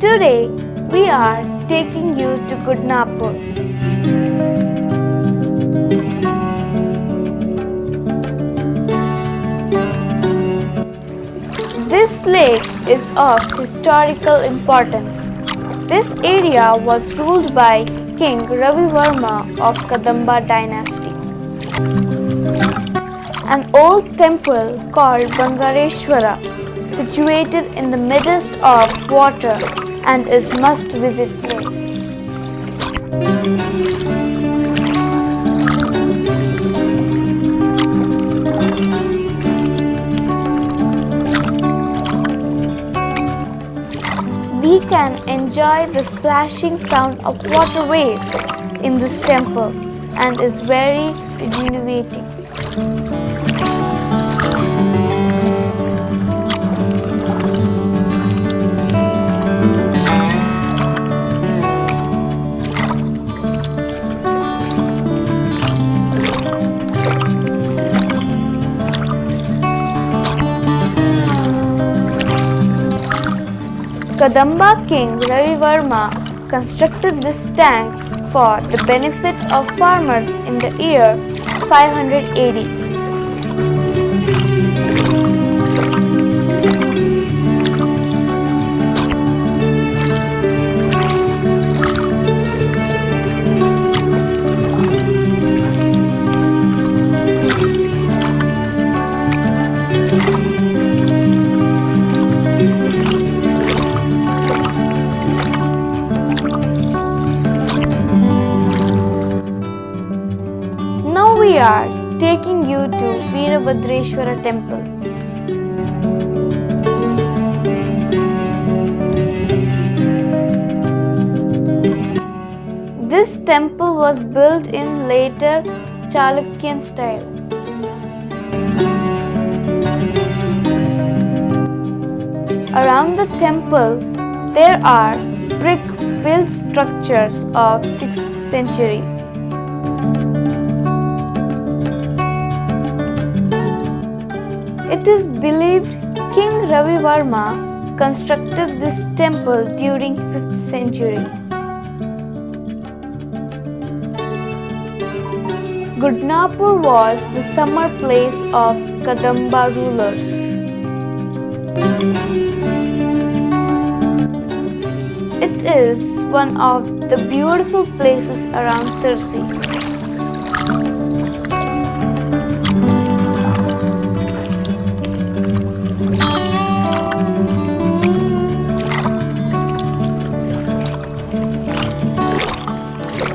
Today we are taking you to Gudnapur. This lake is of historical importance. This area was ruled by King Ravi Verma of Kadamba dynasty. An old temple called Bangareshwara, situated in the midst of water and is must-visit place. We can enjoy the splashing sound of water waves in this temple and is very rejuvenating. Kadamba King Ravi Verma constructed this tank for the benefit of farmers in the year 500 AD. Now we are taking you to Veerbhadreshwara Temple. This temple was built in later Chalukyan style. Around the temple there are brick built structures of 6th century. It is believed King Ravi Verma constructed this temple during 5th century. Gudnapur was the summer place of Kadamba rulers. It is one of the beautiful places around Sirsi.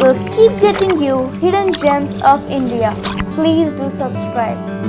We'll keep getting you hidden gems of India. Please do subscribe.